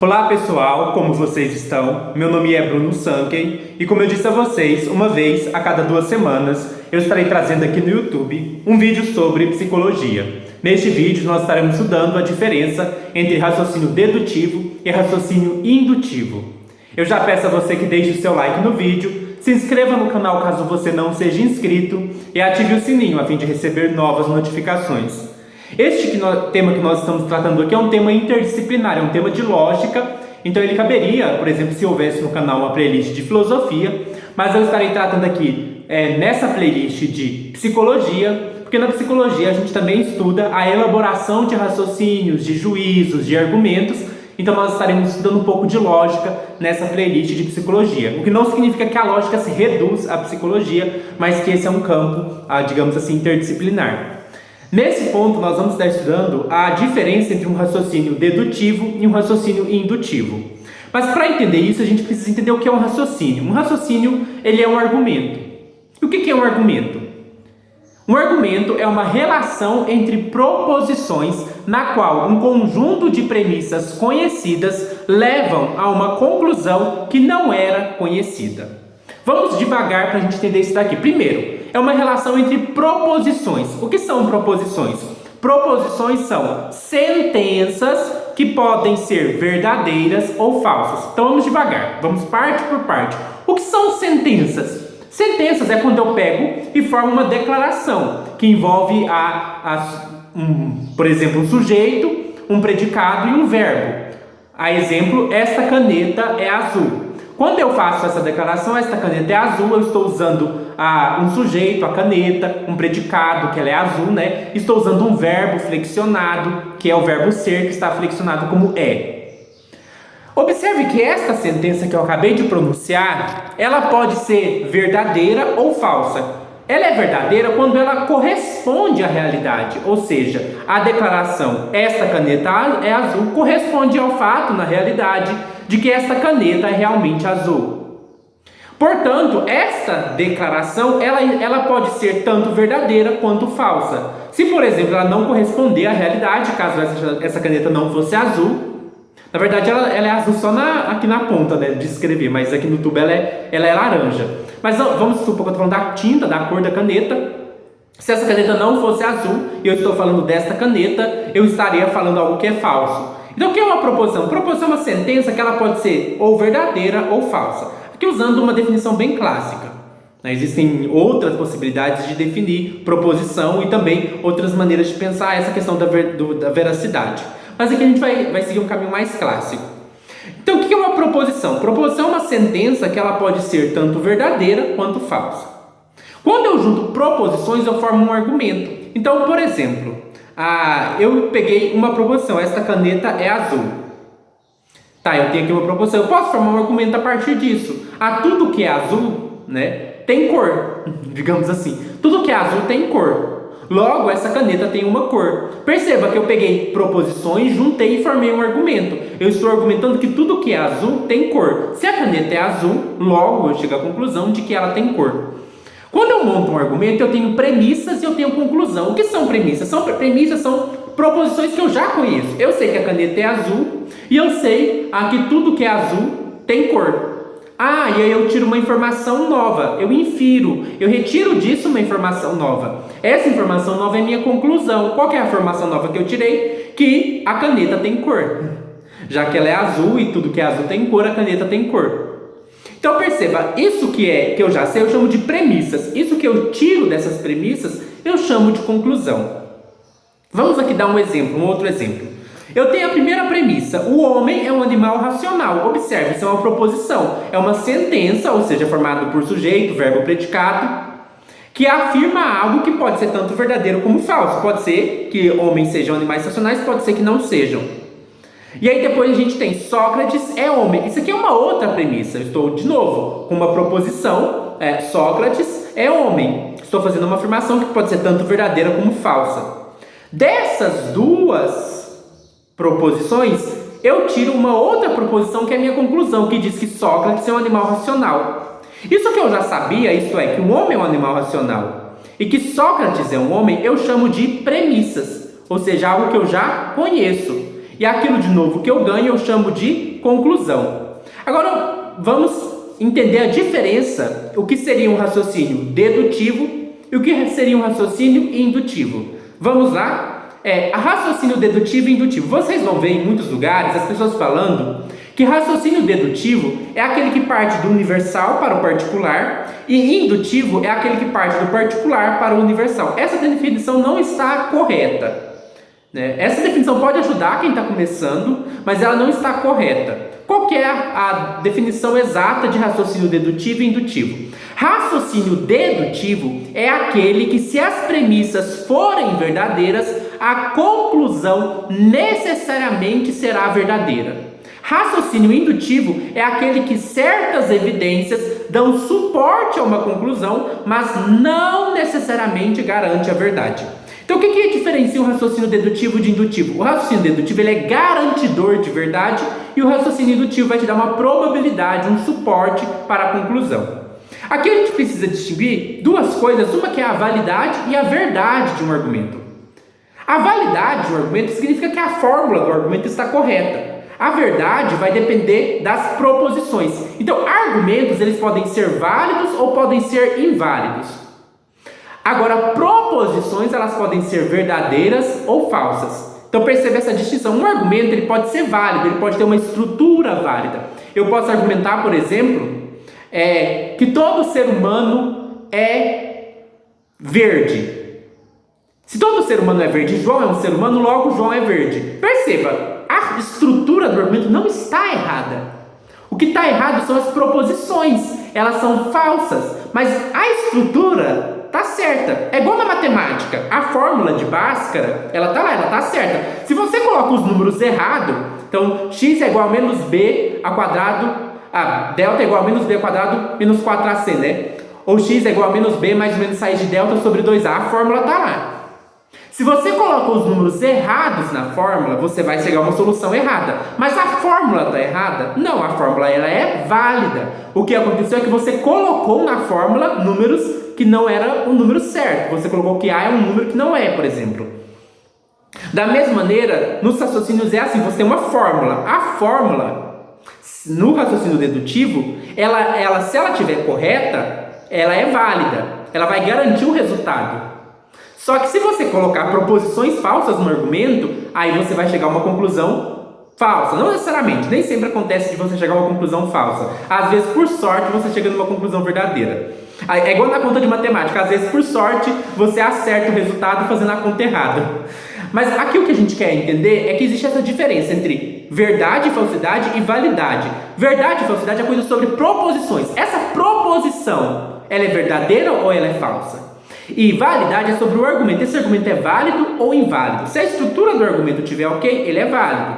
Olá pessoal, como vocês estão? Meu nome é Bruno Sanken e como eu disse a vocês, uma vez a cada 2 semanas eu estarei trazendo aqui no YouTube um vídeo sobre psicologia. Neste vídeo nós estaremos estudando a diferença entre raciocínio dedutivo e raciocínio indutivo. Eu já peço a você que deixe o seu like no vídeo, se inscreva no canal caso você não seja inscrito e ative o sininho a fim de receber novas notificações. Este tema que nós estamos tratando aqui é um tema interdisciplinar, é um tema de lógica, então ele caberia, por exemplo, se houvesse no canal uma playlist de filosofia, mas eu estarei tratando aqui nessa playlist de psicologia, porque na psicologia a gente também estuda a elaboração de raciocínios, de juízos, de argumentos, então nós estaremos estudando um pouco de lógica nessa playlist de psicologia, o que não significa que a lógica se reduz à psicologia, mas que esse é um campo, digamos assim, interdisciplinar. Nesse ponto, nós vamos estar estudando a diferença entre um raciocínio dedutivo e um raciocínio indutivo. Mas para entender isso, a gente precisa entender o que é um raciocínio. Um raciocínio, ele é um argumento. E o que é um argumento? Um argumento é uma relação entre proposições na qual um conjunto de premissas conhecidas levam a uma conclusão que não era conhecida. Vamos devagar para a gente entender isso daqui. Primeiro, é uma relação entre proposições. O que são proposições? Proposições são sentenças que podem ser verdadeiras ou falsas. Então vamos devagar, vamos parte por parte. O que são sentenças? Sentenças é quando eu pego e formo uma declaração que envolve, por exemplo, um sujeito, um predicado e um verbo. A exemplo, esta caneta é azul. Quando eu faço essa declaração, esta caneta é azul, eu estou usando um sujeito, a caneta, um predicado, que ela é azul, né? Estou usando um verbo flexionado, que é o verbo ser, que está flexionado como é. Observe que esta sentença que eu acabei de pronunciar, ela pode ser verdadeira ou falsa. Ela é verdadeira quando ela corresponde à realidade, ou seja, a declaração esta caneta é azul corresponde ao fato, na realidade, de que esta caneta é realmente azul. Portanto, esta declaração ela pode ser tanto verdadeira quanto falsa. Se, por exemplo, ela não corresponder à realidade, caso essa caneta não fosse azul, na verdade ela é azul só aqui na ponta, né, de escrever, mas aqui no tubo ela é laranja. Mas vamos supor que eu estou falando da tinta, da cor da caneta. Se essa caneta não fosse azul e eu estou falando desta caneta, eu estaria falando algo que é falso. Então, o que é uma proposição? Proposição é uma sentença que ela pode ser ou verdadeira ou falsa. Aqui usando uma definição bem clássica. Existem outras possibilidades de definir proposição e também outras maneiras de pensar essa questão da veracidade. Mas aqui a gente vai seguir um caminho mais clássico. Então, o que é uma proposição? Proposição é uma sentença que ela pode ser tanto verdadeira quanto falsa. Quando eu junto proposições, eu formo um argumento. Então, por exemplo, eu peguei uma proposição, esta caneta é azul. Tá, eu tenho aqui uma proposição, eu posso formar um argumento a partir disso. Tudo que é azul, né, tem cor, digamos assim. Tudo que é azul tem cor. Logo, essa caneta tem uma cor. Perceba que eu peguei proposições, juntei e formei um argumento. Eu estou argumentando que tudo que é azul tem cor. Se a caneta é azul, logo eu chego à conclusão de que ela tem cor. Quando eu monto um argumento, eu tenho premissas e eu tenho conclusão. O que são premissas? Premissas são proposições que eu já conheço. Eu sei que a caneta é azul e eu sei que tudo que é azul tem cor. E aí eu tiro uma informação nova, eu infiro, eu retiro disso uma informação nova. Essa informação nova é minha conclusão. Qual que é a informação nova que eu tirei? Que a caneta tem cor. Já que ela é azul e tudo que é azul tem cor, a caneta tem cor. Então perceba, isso que eu já sei, eu chamo de premissas. Isso que eu tiro dessas premissas, eu chamo de conclusão. Vamos aqui dar um outro exemplo. Eu tenho a primeira premissa, o homem é um animal racional. Observe, isso é uma proposição, é uma sentença, ou seja, formada por sujeito, verbo, predicado, que afirma algo que pode ser tanto verdadeiro como falso. Pode ser que homens sejam animais racionais, pode ser que não sejam. E aí depois a gente tem Sócrates é homem. Isso aqui é uma outra premissa. Eu estou, de novo, com uma proposição, Sócrates é homem. Estou fazendo uma afirmação que pode ser tanto verdadeira como falsa. Dessas duas proposições, eu tiro uma outra proposição que é a minha conclusão, que diz que Sócrates é um animal racional. Isso que eu já sabia, isto é, que o homem é um animal racional e que Sócrates é um homem, eu chamo de premissas, ou seja, algo que eu já conheço. E aquilo de novo que eu ganho eu chamo de conclusão. Agora vamos entender a diferença, o que seria um raciocínio dedutivo e o que seria um raciocínio indutivo. Vamos lá? Raciocínio dedutivo e indutivo. Vocês vão ver em muitos lugares as pessoas falando que raciocínio dedutivo é aquele que parte do universal para o particular e indutivo é aquele que parte do particular para o universal. Essa definição não está correta, né? Essa definição pode ajudar quem está começando, mas ela não está correta. Qual que é a definição exata de raciocínio dedutivo e indutivo? Raciocínio dedutivo é aquele que, se as premissas forem verdadeiras, a conclusão necessariamente será verdadeira. Raciocínio indutivo é aquele que certas evidências dão suporte a uma conclusão, mas não necessariamente garante a verdade. Então, o que diferencia o raciocínio dedutivo de indutivo? O raciocínio dedutivo ele é garantidor de verdade e o raciocínio indutivo vai te dar uma probabilidade, um suporte para a conclusão. Aqui a gente precisa distinguir duas coisas, uma que é a validade e a verdade de um argumento. A validade de um argumento significa que a fórmula do argumento está correta. A verdade vai depender das proposições. Então, argumentos eles podem ser válidos ou podem ser inválidos. Agora, proposições elas podem ser verdadeiras ou falsas. Então, perceba essa distinção. Um argumento ele pode ser válido, ele pode ter uma estrutura válida. Eu posso argumentar, por exemplo, que todo ser humano é verde. Se todo ser humano é verde, João é um ser humano, logo João é verde. Perceba, a estrutura do argumento não está errada. O que está errado são as proposições, elas são falsas, mas a estrutura está certa. É igual na matemática, a fórmula de Bhaskara, ela está lá, ela está certa. Se você coloca os números errados, então x é igual a menos b ao quadrado, delta é igual a menos b ao quadrado menos 4ac, né? Ou x é igual a menos b mais ou menos raiz de delta sobre 2a, a fórmula está lá. Se você coloca os números errados na fórmula, você vai chegar a uma solução errada. Mas a fórmula está errada? Não, a fórmula ela é válida. O que aconteceu é que você colocou na fórmula números que não era o número certo. Você colocou que A é um número que não é, por exemplo. Da mesma maneira, nos raciocínios é assim, você tem uma fórmula. A fórmula, no raciocínio dedutivo, ela se ela estiver correta, ela é válida. Ela vai garantir o resultado. Só que se você colocar proposições falsas no argumento, aí você vai chegar a uma conclusão falsa. Não necessariamente, nem sempre acontece de você chegar a uma conclusão falsa. Às vezes, por sorte, você chega numa conclusão verdadeira. É igual na conta de matemática, às vezes, por sorte, você acerta o resultado fazendo a conta errada. Mas aqui o que a gente quer entender é que existe essa diferença entre verdade e falsidade e validade. Verdade e falsidade é coisa sobre proposições. Essa proposição, ela é verdadeira ou ela é falsa? E validade é sobre o argumento. Esse argumento é válido ou inválido? Se a estrutura do argumento estiver ok, ele é válido.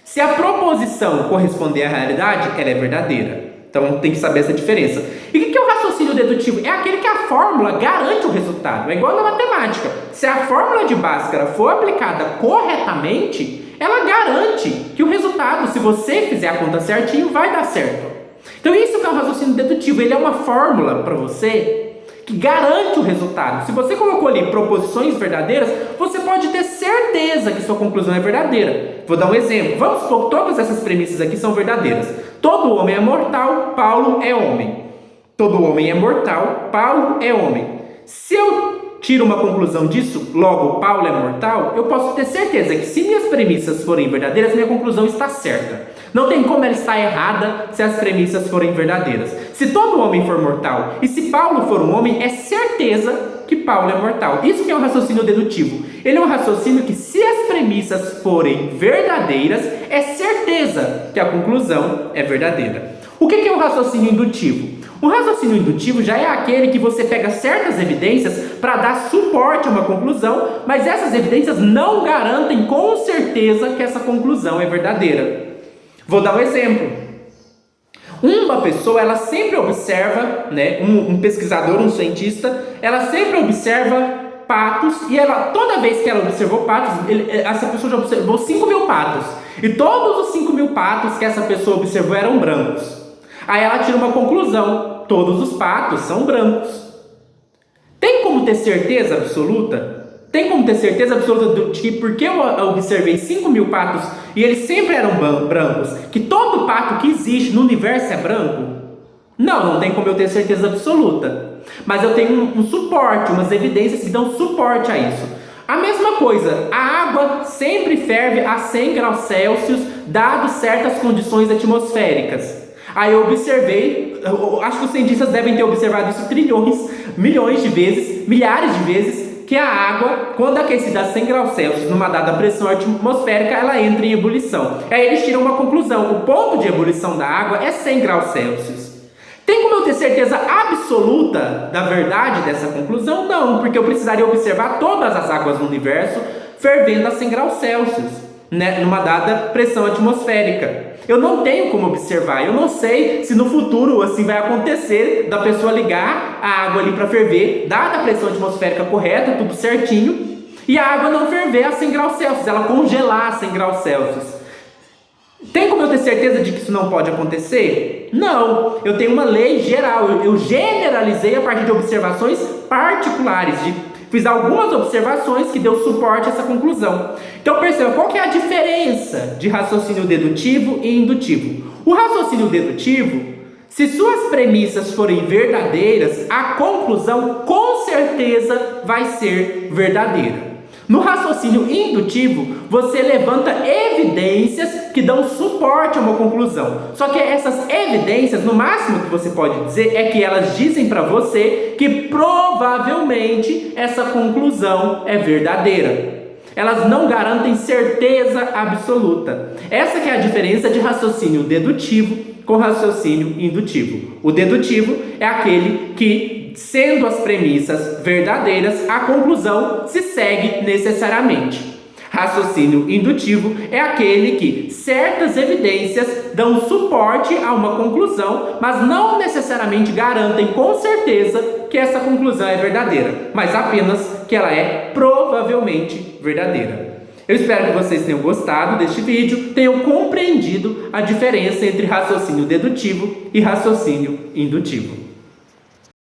Se a proposição corresponder à realidade, ela é verdadeira. Então tem que saber essa diferença. E o que é o raciocínio dedutivo? É aquele que a fórmula garante o resultado. É igual na matemática. Se a fórmula de Bhaskara for aplicada corretamente, ela garante que o resultado, se você fizer a conta certinho, vai dar certo. Então isso que é o raciocínio dedutivo. Ele é uma fórmula para você que garante o resultado. Se você colocou ali proposições verdadeiras, você pode ter certeza que sua conclusão é verdadeira. Vou dar um exemplo. Vamos supor que todas essas premissas aqui são verdadeiras. Todo homem é mortal, Paulo é homem. Todo homem é mortal, Paulo é homem. Se eu tiro uma conclusão disso, logo Paulo é mortal, eu posso ter certeza que se minhas premissas forem verdadeiras, minha conclusão está certa. Não tem como ela estar errada se as premissas forem verdadeiras. Se todo homem for mortal e se Paulo for um homem, é certeza que Paulo é mortal. Isso que é um raciocínio dedutivo. Ele é um raciocínio que, se as premissas forem verdadeiras, é certeza que a conclusão é verdadeira. O que é um raciocínio indutivo? O raciocínio indutivo já é aquele que você pega certas evidências para dar suporte a uma conclusão, mas essas evidências não garantem com certeza que essa conclusão é verdadeira. Vou dar um exemplo. Uma pessoa, ela sempre observa, né, um pesquisador, um cientista, ela sempre observa patos e ela, toda vez que ela observou patos, essa pessoa já observou 5.000 patos. E todos os 5.000 patos que essa pessoa observou eram brancos. Aí ela tira uma conclusão: todos os patos são brancos. Tem como ter certeza absoluta? Tem como ter certeza absoluta de que porque eu observei 5.000 patos e eles sempre eram brancos, que todo pato que existe no universo é branco? Não tem como eu ter certeza absoluta. Mas eu tenho um suporte, umas evidências que dão suporte a isso. A mesma coisa, a água sempre ferve a 100 graus Celsius, dado certas condições atmosféricas. Aí eu observei, acho que os cientistas devem ter observado isso trilhões, milhões de vezes, milhares de vezes, que a água, quando aquecida a 100 graus Celsius, numa dada pressão atmosférica, ela entra em ebulição. Aí eles tiram uma conclusão, o ponto de ebulição da água é 100 graus Celsius. Tem como eu ter certeza absoluta da verdade dessa conclusão? Não, porque eu precisaria observar todas as águas do universo fervendo a 100 graus Celsius, né, numa dada pressão atmosférica. Eu não tenho como observar, eu não sei se no futuro assim vai acontecer da pessoa ligar a água ali para ferver, dada a pressão atmosférica correta, tudo certinho, e a água não ferver a 100 graus Celsius, ela congelar a 100 graus Celsius. Tem como eu ter certeza de que isso não pode acontecer? Não, eu tenho uma lei geral, eu generalizei a partir de observações particulares, fiz algumas observações que deu suporte a essa conclusão. Então perceba, qual que é a diferença de raciocínio dedutivo e indutivo? O raciocínio dedutivo, se suas premissas forem verdadeiras, a conclusão com certeza vai ser verdadeira. No raciocínio indutivo, você levanta evidências que dão suporte a uma conclusão. Só que essas evidências, no máximo que você pode dizer, é que elas dizem para você que provavelmente essa conclusão é verdadeira. Elas não garantem certeza absoluta. Essa que é a diferença de raciocínio dedutivo com raciocínio indutivo. O dedutivo é aquele que, sendo as premissas verdadeiras, a conclusão se segue necessariamente. Raciocínio indutivo é aquele que certas evidências dão suporte a uma conclusão, mas não necessariamente garantem com certeza que essa conclusão é verdadeira, mas apenas que ela é provavelmente verdadeira. Eu espero que vocês tenham gostado deste vídeo, tenham compreendido a diferença entre raciocínio dedutivo e raciocínio indutivo.